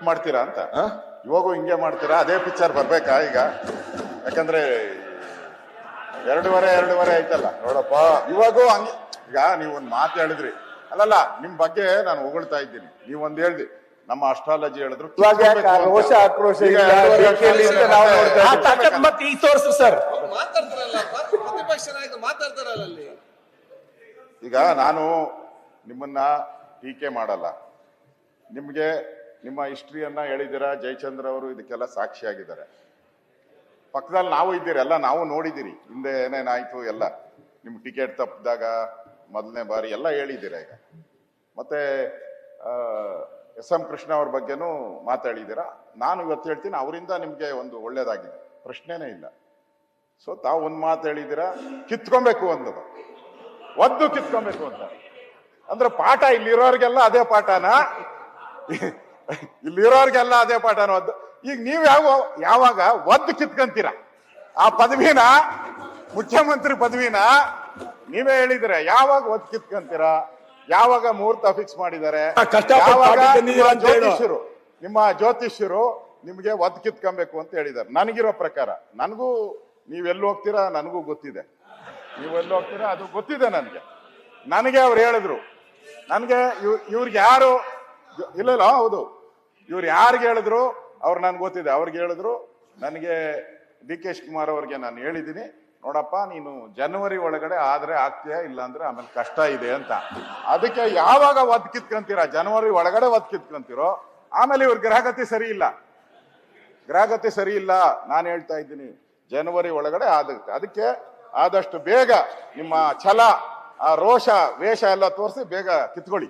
ಮಾಡ್ತೀರಾ ಅಂತ. ಇವಾಗೂ ಹಿಂಗೆ ಮಾಡ್ತೀರಾ? ಅದೇ ಪಿಕ್ಚರ್ ಬರ್ಬೇಕಾ ಈಗ? ಯಾಕಂದ್ರೆ 2.5 ಆಯ್ತಲ್ಲ ನೋಡಪ್ಪ. ಇವಾಗೂ ಹಂಗೆ. ಈಗ ನೀವು ಒಂದ್ ಮಾತು ಹೇಳಿದ್ರಿ, ಅಲ್ಲಲ್ಲ ನಿಮ್ ಬಗ್ಗೆ ನಾನು ಹೊಗಳ್ತಾ ಇದ್ದೀನಿ, ನೀವೊಂದ್ ಹೇಳ್ದಿ ನಮ್ಮ ಅಸ್ಟ್ರಾಲಜಿ ಹೇಳಿದ್ರು ರೋಷ ಆಕ್ರೋಶ ಮತ್ತೆ ಈಗ ತೋರಿಸ್ರಿ ಸರ್. ಪ್ರತಿಪಕ್ಷ ನಾಯಕರು ಮಾತಾಡ್ತಾರಲ್ಲ ಅಲ್ಲಿ. ಈಗ ನಾನು ನಿಮ್ಮನ್ನ ಟೀಕೆ ಮಾಡಲ್ಲ, ನಿಮ್ಗೆ ನಿಮ್ಮ ಹಿಸ್ಟ್ರಿಯನ್ನ ಹೇಳಿದ್ದೀರಾ. ಜಯಚಂದ್ರ ಅವರು ಇದಕ್ಕೆಲ್ಲ ಸಾಕ್ಷಿಯಾಗಿದ್ದಾರೆ. ಪಕ್ಕದಲ್ಲಿ ನಾವು ಇದ್ದೀರಿ, ಎಲ್ಲ ನಾವು ನೋಡಿದ್ದೀರಿ ಹಿಂದೆ ಏನೇನಾಯ್ತು ಎಲ್ಲ. ನಿಮ್ ಟಿಕೆಟ್ ತಪ್ಪಿದಾಗ ಮೊದಲನೇ ಬಾರಿ ಎಲ್ಲ ಹೇಳಿದ್ದೀರಾ. ಈಗ ಮತ್ತೆ ಎಸ್.ಎಂ. ಕೃಷ್ಣ ಅವ್ರ ಬಗ್ಗೆನೂ ಮಾತಾಡಿದ್ದೀರಾ. ನಾನು ಇವತ್ತು ಹೇಳ್ತೀನಿ, ಅವರಿಂದ ನಿಮ್ಗೆ ಒಂದು ಒಳ್ಳೇದಾಗಿದೆ, ಪ್ರಶ್ನೆನೇ ಇಲ್ಲ. ಸೊ ತಾವು ಒಂದ್ ಮಾತು ಹೇಳಿದ್ದೀರಾ, ಕಿತ್ಕೊಬೇಕು ಅನ್ನೋದು, ಒದ್ದು ಕಿತ್ಕೊಬೇಕು ಅಂತ. ಅಂದ್ರೆ ಪಾಠ ಇಲ್ಲಿರೋರ್ಗೆಲ್ಲ ಅದೇ ಪಾಠನ, ಇಲ್ಲಿರೋರ್ಗೆಲ್ಲ ಅದೇ ಪಾಠನ ಒದ್ದು. ಈಗ ನೀವ್ ಯಾವಾಗ ಒದ್ದು ಕಿತ್ಕಂತೀರ ಆ ಪದವಿನ, ಮುಖ್ಯಮಂತ್ರಿ ಪದವಿನ ನೀವೇ ಹೇಳಿದ್ರೆ, ಯಾವಾಗ ಒದ್ದು ಕಿತ್ಕಂತೀರ? ಯಾವಾಗ ಮುಹೂರ್ತ ಫಿಕ್ಸ್ ಮಾಡಿದ್ದಾರೆ? ನಿಮ್ಮ ಜ್ಯೋತಿಷ್ಯರು ನಿಮ್ಗೆ ಒದ್ದು ಕಿತ್ಕೊಬೇಕು ಅಂತ ಹೇಳಿದ್ದಾರೆ. ನನಗಿರೋ ಪ್ರಕಾರ, ನನಗೂ ನೀವೆಲ್ಲಿ ಹೋಗ್ತೀರಾ ನನಗೂ ಗೊತ್ತಿದೆ, ನೀವೆಲ್ಲಿ ಹೋಗ್ತೀರಾ ಅದು ಗೊತ್ತಿದೆ ನನಗೆ ಅವ್ರು ಹೇಳಿದ್ರು. ನನಗೆ ಇವ್ರಿಗೆ ಯಾರು ಇಲ್ಲ, ಹೌದು, ಇವ್ರು ಯಾರಿಗೆ ಹೇಳಿದ್ರು ಅವ್ರು ನನ್ಗೆ ಗೊತ್ತಿದೆ. ಅವ್ರಿಗೆ ಹೇಳಿದ್ರು, ನನಗೆ ಡಿ.ಕೆ. ಶಿವಕುಮಾರ್ ಅವ್ರಿಗೆ ನಾನು ಹೇಳಿದ್ದೀನಿ, ನೋಡಪ್ಪ ನೀನು ಜನವರಿ ಒಳಗಡೆ ಆದ್ರೆ ಆಗ್ತೀಯಾ, ಇಲ್ಲ ಅಂದ್ರೆ ಆಮೇಲೆ ಕಷ್ಟ ಇದೆ ಅಂತ. ಅದಕ್ಕೆ ಯಾವಾಗ ಒದ್ ಕಿತ್ಕೊಂತೀರಾ? ಜನವರಿ ಒಳಗಡೆ ಒದ್ ಕಿತ್ಕೊಂತೀರೋ, ಆಮೇಲೆ ಇವ್ರ ಗ್ರಹಗತಿ ಸರಿ ಇಲ್ಲ, ಗ್ರಹಗತಿ ಸರಿ ಇಲ್ಲ. ನಾನು ಹೇಳ್ತಾ ಇದ್ದೀನಿ ಜನವರಿ ಒಳಗಡೆ ಆಗುತ್ತೆ. ಅದಕ್ಕೆ ಆದಷ್ಟು ಬೇಗ ನಿಮ್ಮ ಛಲ, ಆ ರೋಷ ವೇಷ ಎಲ್ಲ ತೋರಿಸಿ ಬೇಗ ಕಿತ್ಕೊಳ್ಳಿ.